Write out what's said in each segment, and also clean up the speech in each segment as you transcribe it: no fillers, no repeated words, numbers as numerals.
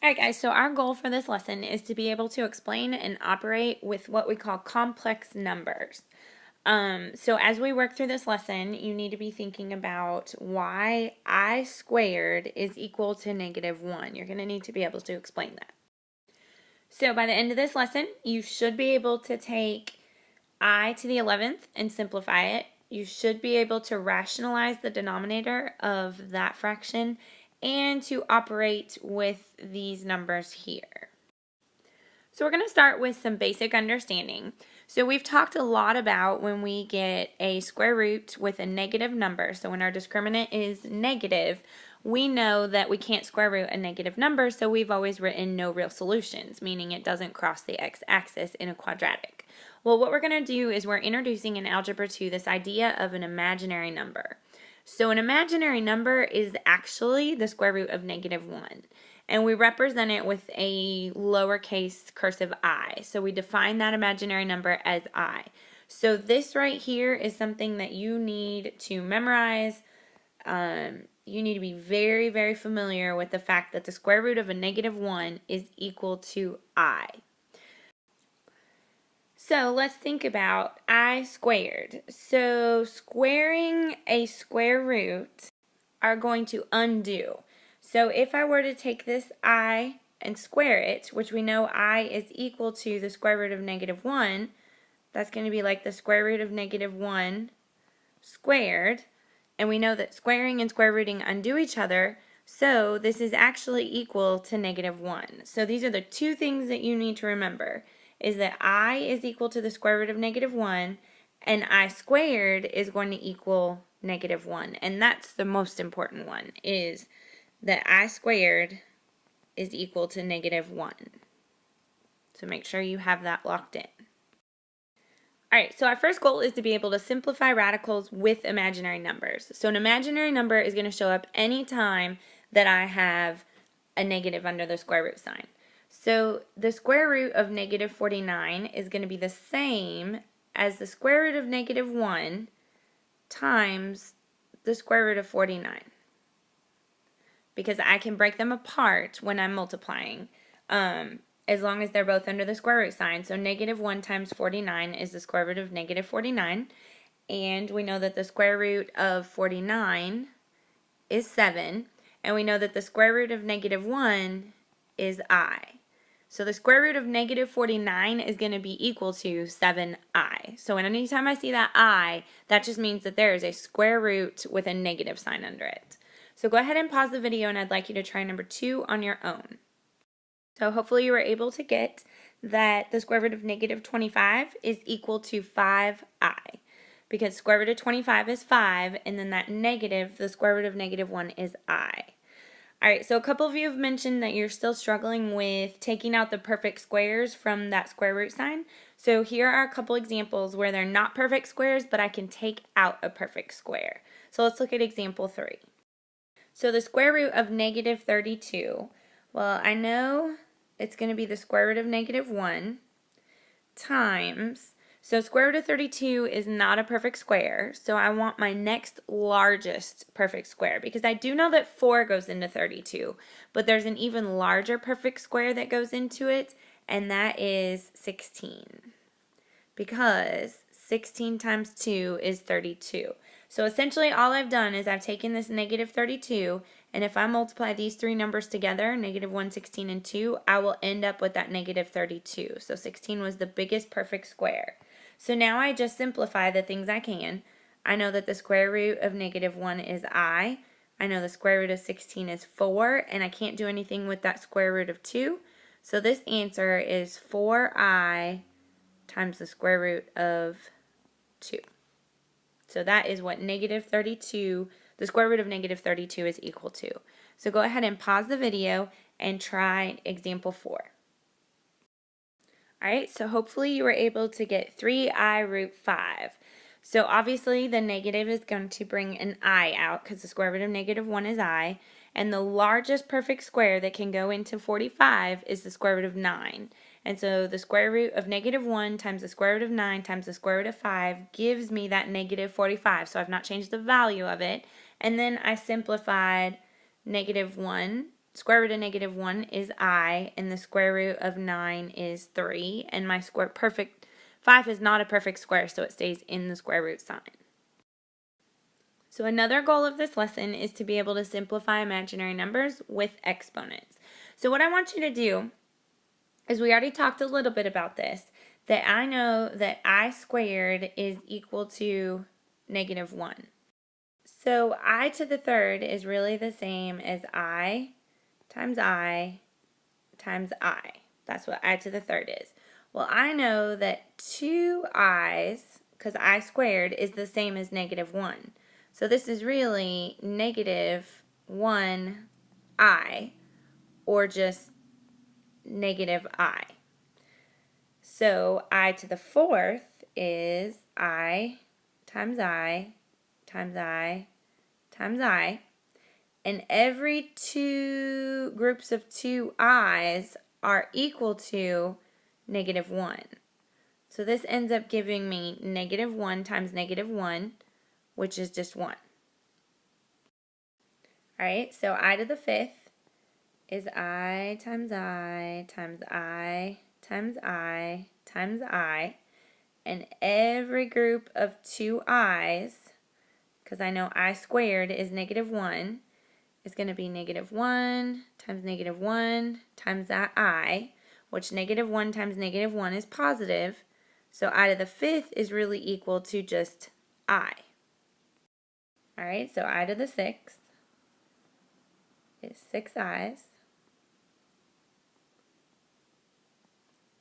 Alright guys, so our goal for this lesson is to be able to explain and operate with what we call complex numbers. So as we work through this lesson, you need to be thinking about why I squared is equal to -1. You're going to need to be able to explain that. So by the end of this lesson, you should be able to take I to the 11th and simplify it. You should be able to rationalize the denominator of that fraction and to operate with these numbers here. So we're going to start with some basic understanding. So we've talked a lot about when we get a square root with a negative number. So when our discriminant is negative, we know that we can't square root a negative number, so we've always written no real solutions, meaning it doesn't cross the x-axis in a quadratic. Well, what we're going to do is we're introducing in Algebra 2 this idea of an imaginary number. So an imaginary number is actually the square root of -1. And we represent it with a lowercase cursive I. So we define that imaginary number as I. So this right here is something that you need to memorize. You need to be very, very familiar with the fact that the square root of a -1 is equal to I. So let's think about I squared. So squaring a square root are going to undo. So if I were to take this I and square it, which we know I is equal to the square root of -1, that's going to be like the square root of -1 squared. And we know that squaring and square rooting undo each other, so this is actually equal to -1. So these are the two things that you need to remember, is that I is equal to the square root of -1, and I squared is going to equal -1. And that's the most important one, is that I squared is equal to -1. So make sure you have that locked in. Alright, so our first goal is to be able to simplify radicals with imaginary numbers. So an imaginary number is going to show up anytime that I have a negative under the square root sign. So the square root of -49 is going to be the same as the square root of -1 times the square root of 49. Because I can break them apart when I'm multiplying, as long as they're both under the square root sign. So -1 times 49 is the square root of -49, and we know that the square root of 49 is 7, and we know that the square root of -1 is I. So the square root of -49 is going to be equal to 7I. So anytime I see that I, that just means that there is a square root with a negative sign under it. So go ahead and pause the video, and I'd like you to try number 2 on your own. So hopefully you were able to get that the square root of -25 is equal to 5I. Because square root of 25 is 5, and then that negative, the square root of -1 is I. Alright, so a couple of you have mentioned that you're still struggling with taking out the perfect squares from that square root sign. So here are a couple examples where they're not perfect squares, but I can take out a perfect square. So let's look at example 3. So the square root of -32, well, I know it's going to be the square root of -1 times, so square root of 32 is not a perfect square, so I want my next largest perfect square, because I do know that 4 goes into 32, but there's an even larger perfect square that goes into it, and that is 16, because 16 times 2 is 32. So essentially all I've done is I've taken this -32, and if I multiply these three numbers together, -1, 16, and 2, I will end up with that -32. So 16 was the biggest perfect square. So now I just simplify the things I can. I know that the square root of -1 is I know the square root of 16 is 4, and I can't do anything with that square root of 2. So this answer is 4I times the square root of 2. So that is what -32, the square root of -32 is equal to. So go ahead and pause the video and try example 4. Alright, so hopefully you were able to get 3I root 5. So obviously the negative is going to bring an I out because the square root of -1 is I. And the largest perfect square that can go into 45 is the square root of 9. And so the square root of -1 times the square root of 9 times the square root of 5 gives me that -45. So I've not changed the value of it. And then I simplified -1 square root of negative 1 is I, and the square root of 9 is 3, and my 5 is not a perfect square, so it stays in the square root sign. So another goal of this lesson is to be able to simplify imaginary numbers with exponents. So what I want you to do is, we already talked a little bit about this, that I know that I squared is equal to negative 1. So I to the third is really the same as I times I times I. That's what I to the third is. Well, I know that 2 i's, because I squared, is the same as negative 1. So this is really negative 1i, or just negative I. So I to the fourth is I times I times I times I. And every 2 groups of 2 i's are equal to negative 1. So this ends up giving me negative 1 times negative 1, which is just 1. Alright, so I to the fifth is I times I times I times I times I. And every group of 2 i's, because I know I squared is negative 1, is going to be negative 1 times that I, which negative 1 times negative 1 is positive. So I to the fifth is really equal to just I. Alright, so I to the sixth is 6 i's.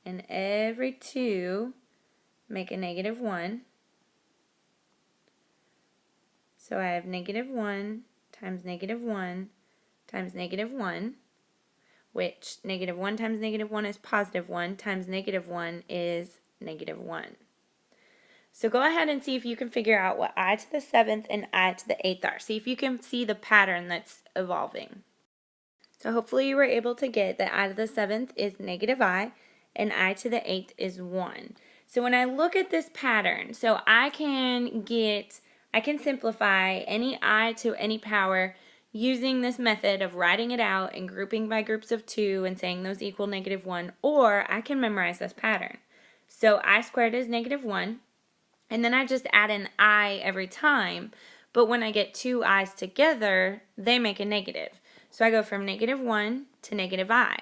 And every 2 make a negative 1. So I have negative 1 times negative 1 times negative 1, which negative 1 times negative 1 is positive 1 times negative 1 is negative 1. So go ahead and see if you can figure out what I to the seventh and I to the eighth are. See if you can see the pattern that's evolving. So hopefully you were able to get that I to the seventh is negative I, and I to the eighth is 1. So when I look at this pattern, so I can simplify any I to any power using this method of writing it out and grouping by groups of 2 and saying those equal negative 1, or I can memorize this pattern. So I squared is negative 1, and then I just add an I every time, but when I get 2 i's together, they make a negative. So I go from negative 1 to negative I.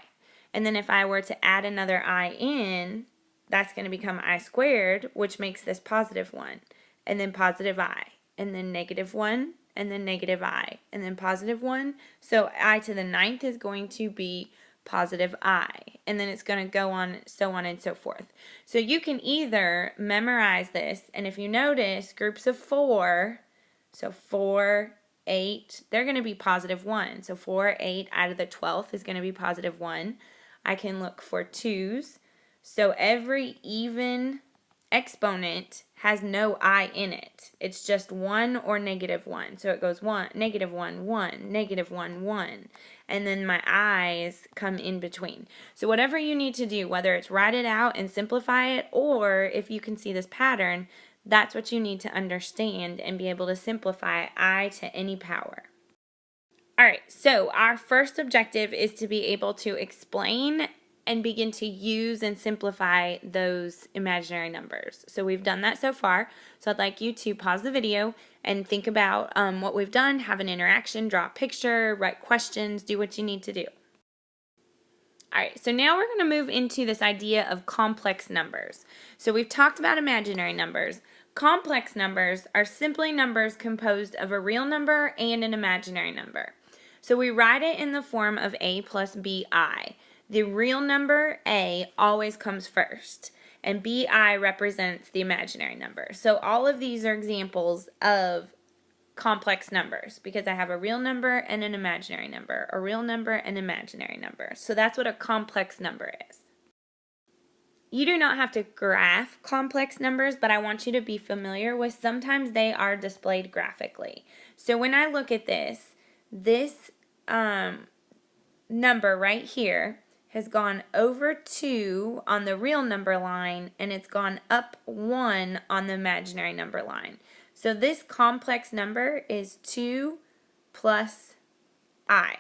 And then if I were to add another I in, that's going to become I squared, which makes this positive 1, and then positive I, and then negative 1, and then negative I, and then positive 1. So I to the ninth is going to be positive I, and then it's going to go on, so on and so forth. So you can either memorize this, and if you notice, groups of 4, so 4, 8, they're going to be positive 1. So 4, 8 out of the 12th is going to be positive 1. I can look for 2's. So every even exponent has no I in it. It's just 1 or negative 1. So it goes 1, negative 1, 1, negative 1, 1. And then my i's come in between. So whatever you need to do, whether it's write it out and simplify it, or if you can see this pattern, that's what you need to understand and be able to simplify I to any power. Alright, so our first objective is to be able to explain and begin to use and simplify those imaginary numbers. So we've done that so far. So I'd like you to pause the video and think about what we've done, have an interaction, draw a picture, write questions, do what you need to do. Alright, so now we're going to move into this idea of complex numbers. So we've talked about imaginary numbers. Complex numbers are simply numbers composed of a real number and an imaginary number. So we write it in the form of a plus bi. The real number, a, always comes first, and bi represents the imaginary number. So all of these are examples of complex numbers because I have a real number and an imaginary number, a real number and imaginary number. So that's what a complex number is. You do not have to graph complex numbers, but I want you to be familiar with sometimes they are displayed graphically. So when I look at this number right here has gone over 2 on the real number line, and it's gone up 1 on the imaginary number line. So this complex number is 2 plus I.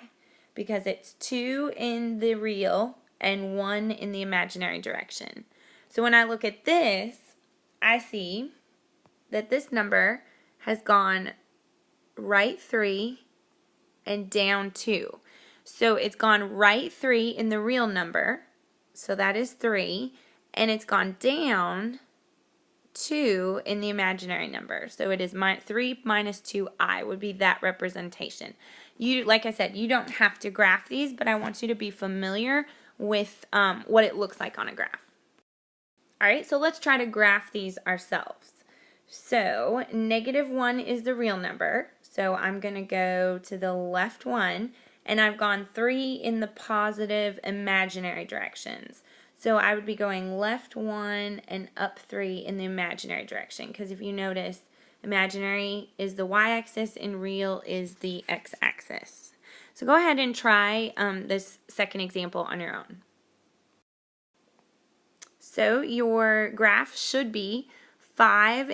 because it's 2 in the real and 1 in the imaginary direction. So when I look at this, I see that this number has gone right 3 and down 2. So it's gone right 3 in the real number, so that is 3, and it's gone down 2 in the imaginary number. So it is 3 minus 2i would be that representation. Like I said, you don't have to graph these, but I want you to be familiar with what it looks like on a graph. All right, so let's try to graph these ourselves. So -1 is the real number. So I'm going to go to the left one, and I've gone 3 in the positive imaginary directions. So I would be going left 1 and up 3 in the imaginary direction, because if you notice, imaginary is the y-axis and real is the x-axis. So go ahead and try this second example on your own. So your graph should be 5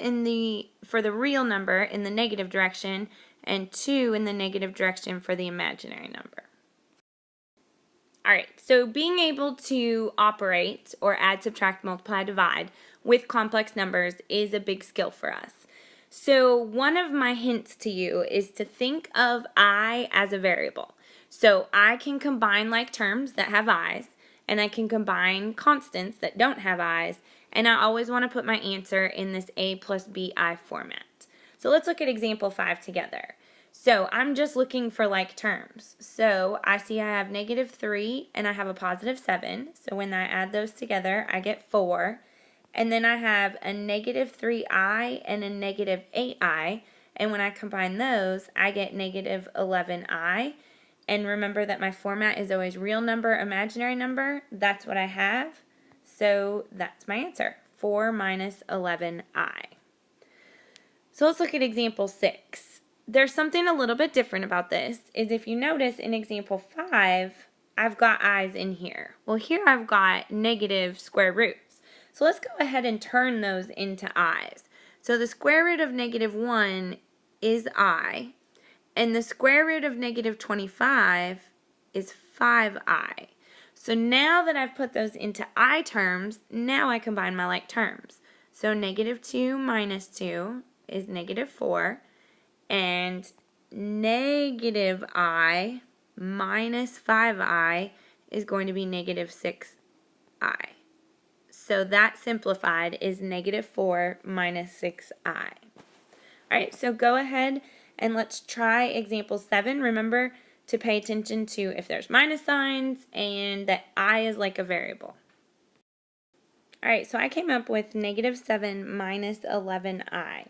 for the real number in the negative direction and 2 in the negative direction for the imaginary number. Alright, so being able to operate or add, subtract, multiply, divide with complex numbers is a big skill for us. So one of my hints to you is to think of I as a variable. So I can combine like terms that have i's, and I can combine constants that don't have i's, and I always want to put my answer in this a plus bi format. So let's look at example 5 together. So I'm just looking for like terms. So I see I have -3 and I have a +7. So when I add those together, I get 4. And then I have a -3i and a -8i. And when I combine those, I get -11i. And remember that my format is always real number, imaginary number. That's what I have. So that's my answer, 4 minus 11i. So let's look at example 6. There's something a little bit different about this, is if you notice in example 5, I've got i's in here. Well, here I've got negative square roots. So let's go ahead and turn those into i's. So the square root of -1 is I, and the square root of -25 is 5i. So now that I've put those into I terms, now I combine my like terms. So -2 minus 2 is -4, and -I minus 5i is going to be -6i. So that simplified is -4 minus 6i. Alright, so go ahead and let's try example 7. Remember to pay attention to if there's minus signs and that I is like a variable. Alright, so I came up with -7 minus 11i.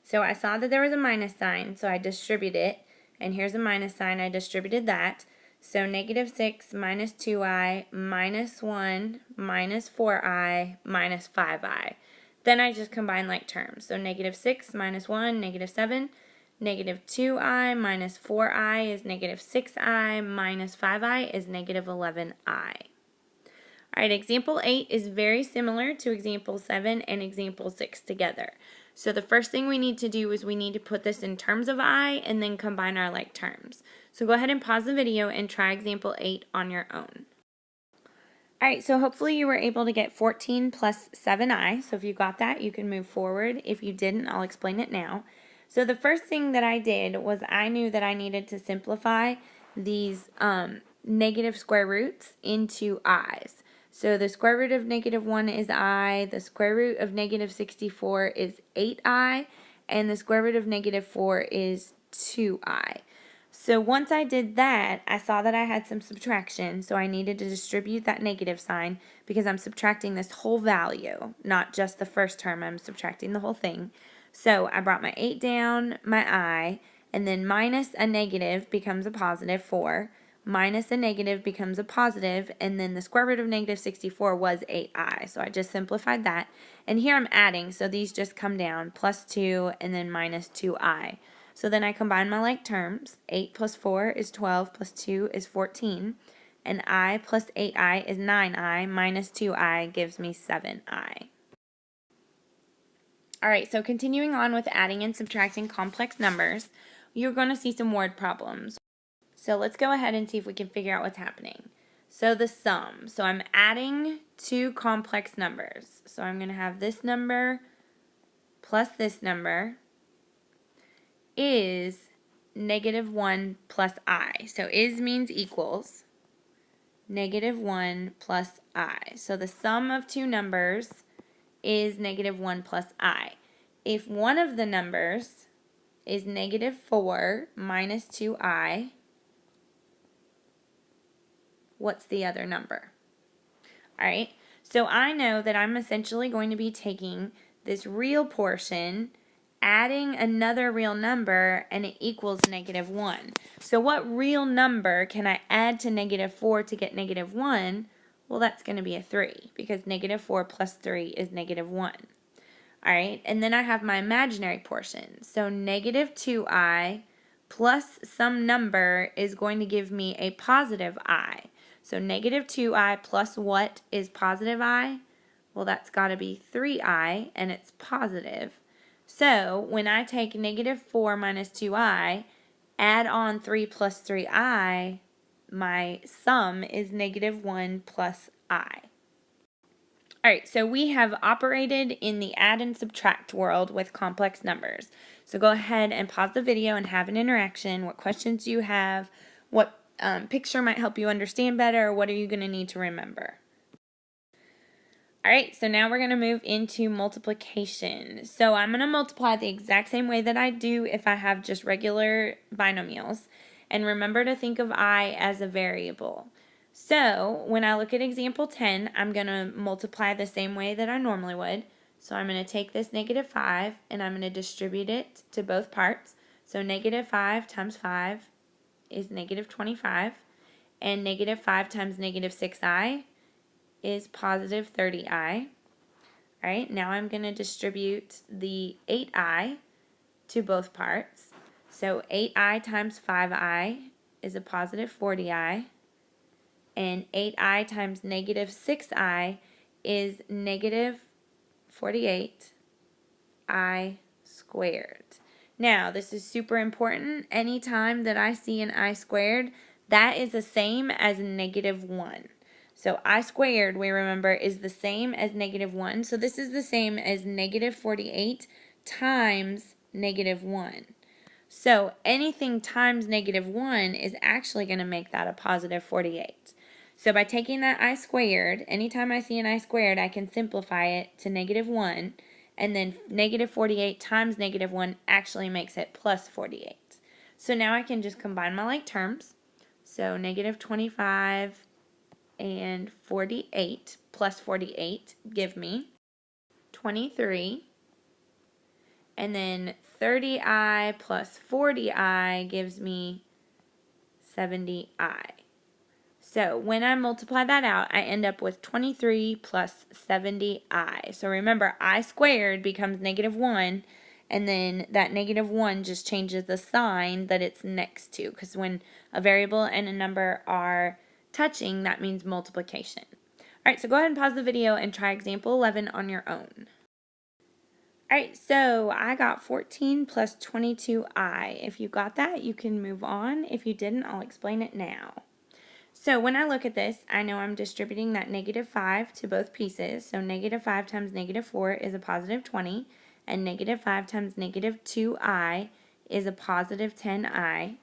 So I saw that there was a minus sign, so I distributed it, and here's a minus sign, I distributed that. So -6 minus 2i minus 1 minus 4i minus 5i. Then I just combine like terms. So -6 minus 1, -7. -2i minus 4i is -6i minus 5i is -11i. Alright, example 8 is very similar to example 7 and example 6 together. So the first thing we need to do is we need to put this in terms of I and then combine our like terms. So go ahead and pause the video and try example 8 on your own. Alright, so hopefully you were able to get 14 plus 7i. So if you got that, you can move forward. If you didn't, I'll explain it now. So the first thing that I did was I knew that I needed to simplify these negative square roots into i's. So the square root of -1 is I, the square root of -64 is 8i, and the square root of -4 is 2i. So once I did that, I saw that I had some subtraction, so I needed to distribute that negative sign because I'm subtracting this whole value, not just the first term, I'm subtracting the whole thing. So I brought my 8 down, my I, and then minus a negative becomes a positive 4. Minus a negative becomes a positive, and then the square root of -64 was 8i. So I just simplified that. And here I'm adding, so these just come down, plus 2 and then minus 2i. So then I combine my like terms. 8 plus 4 is 12, plus 2 is 14. And I plus 8i is 9i, minus 2i gives me 7i. Alright, so continuing on with adding and subtracting complex numbers, you're going to see some word problems. So let's go ahead and see if we can figure out what's happening. So the sum. So I'm adding two complex numbers. So I'm going to have this number plus this number is -1 plus I. So is means equals -1 plus I. So the sum of two numbers is -1 plus I. If one of the numbers is -4 minus 2I, what's the other number? All right, so I know that I'm essentially going to be taking this real portion, adding another real number, and it equals -1. So what real number can I add to -4 to get -1? Well, that's going to be a 3, because -4 plus 3 is -1. All right, and then I have my imaginary portion. So -2I plus some number is going to give me a positive I. So -2I plus what is positive I? Well, that's got to be 3I, and it's positive. So when I take -4 minus 2I, add on 3 plus 3I, my sum is -1 plus I. Alright, so we have operated in the add and subtract world with complex numbers. So go ahead and pause the video and have an interaction. What questions do you have? What picture might help you understand better? What are you going to need to remember? Alright, so now we're going to move into multiplication. So I'm going to multiply the exact same way that I do if I have just regular binomials. And remember to think of I as a variable. So when I look at example 10, I'm going to multiply the same way that I normally would. So I'm going to take this -5 and I'm going to distribute it to both parts. So -5 times 5 is -25, and -5 times -6I is positive 30I. All right, now I'm going to distribute the 8I to both parts. So 8I times 5I is a positive 40I. And 8I times -6I is -48I squared. Now, this is super important. Anytime that I see an I squared, that is the same as -1. So I squared, we remember, is the same as -1. So this is the same as -48 times -1. So anything times -1 is actually going to make that a positive 48. So by taking that I squared, anytime I see an I squared, I can simplify it to -1, and then -48 times -1 actually makes it plus 48. So now I can just combine my like terms. So -25 and 48 plus 48 give me 23. And then 30I plus 40I gives me 70I. So when I multiply that out, I end up with 23 plus 70I. So remember, I squared becomes -1, and then that -1 just changes the sign that it's next to, because when a variable and a number are touching, that means multiplication. All right, so go ahead and pause the video and try example 11 on your own. Alright, so I got 14 plus 22I. If you got that, you can move on. If you didn't, I'll explain it now. So when I look at this, I know I'm distributing that -5 to both pieces. So -5 times -4 is a positive 20, and -5 times -2I is a positive 10I.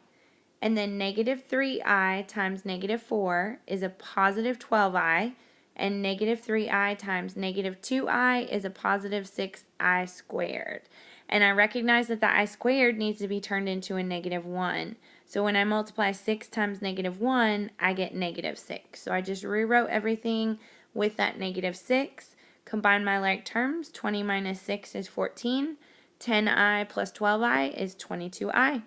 And then -3I times -4 is a positive 12I. And -3I times -2I is a positive 6I squared. And I recognize that the I squared needs to be turned into a -1. So when I multiply 6 times -1, I get -6. So I just rewrote everything with that -6. Combine my like terms. 20 minus 6 is 14. 10I plus 12I is 22I.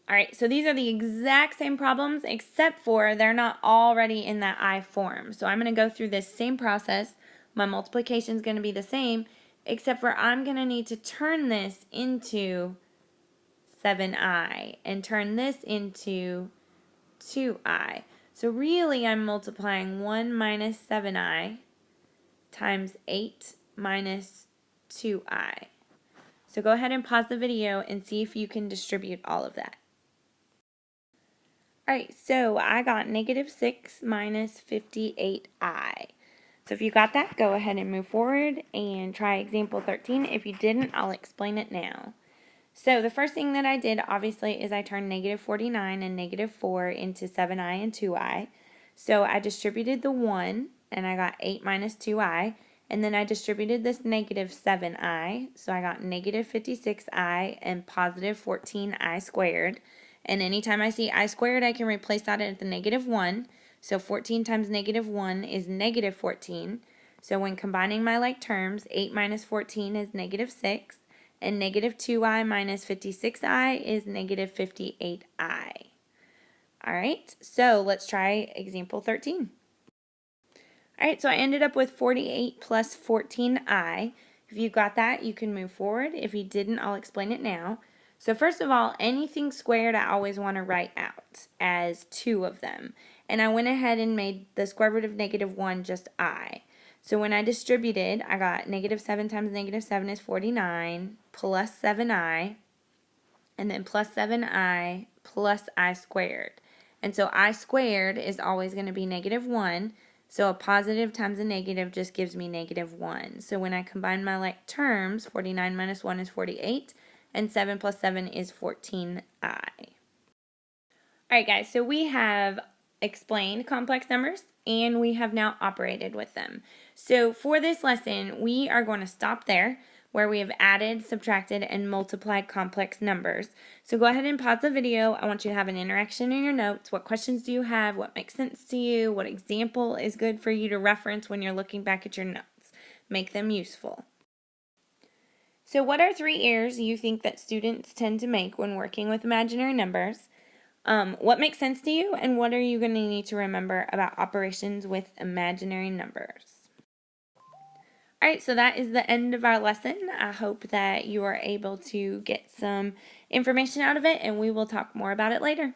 Alright, so these are the exact same problems except for they're not already in that I form. So I'm going to go through this same process. My multiplication is going to be the same, except for I'm going to need to turn this into 7I and turn this into 2I. So really I'm multiplying 1 minus 7I times 8 minus 2I. So go ahead and pause the video and see if you can distribute all of that. Alright, so I got negative 6 minus 58i. So if you got that, go ahead and move forward and try example 13. If you didn't, I'll explain it now. So the first thing that I did, obviously, is I turned negative 49 and negative 4 into 7i and 2i. So I distributed the 1, and I got 8 minus 2i. And then I distributed this negative 7i, so I got negative 56i and positive 14i squared. And anytime I see I squared, I can replace that at the negative 1. So 14 times negative 1 is negative 14. So when combining my like terms, 8 minus 14 is negative 6. And negative 2i minus 56i is negative 58i. Alright, so let's try example 13. Alright, so I ended up with 48 plus 14i. If you got that, you can move forward. If you didn't, I'll explain it now. So first of all, anything squared I always want to write out as two of them. And I went ahead and made the square root of negative 1 just I. So when I distributed, I got negative 7 times negative 7 is 49 plus 7i, and then plus 7i plus I squared. And so I squared is always going to be negative 1. So a positive times a negative just gives me negative 1. So when I combine my like terms, 49 minus 1 is 48, and 7 plus 7 is 14i. Alright guys, so we have explained complex numbers, and we have now operated with them. So for this lesson, we are going to stop there, where we have added, subtracted, and multiplied complex numbers. So go ahead and pause the video. I want you to have an interaction in your notes. What questions do you have? What makes sense to you? What example is good for you to reference when you're looking back at your notes? Make them useful. So what are 3 errors you think that students tend to make when working with imaginary numbers? What makes sense to you, and what are you going to need to remember about operations with imaginary numbers? Alright, so that is the end of our lesson. I hope that you are able to get some information out of it, and we will talk more about it later.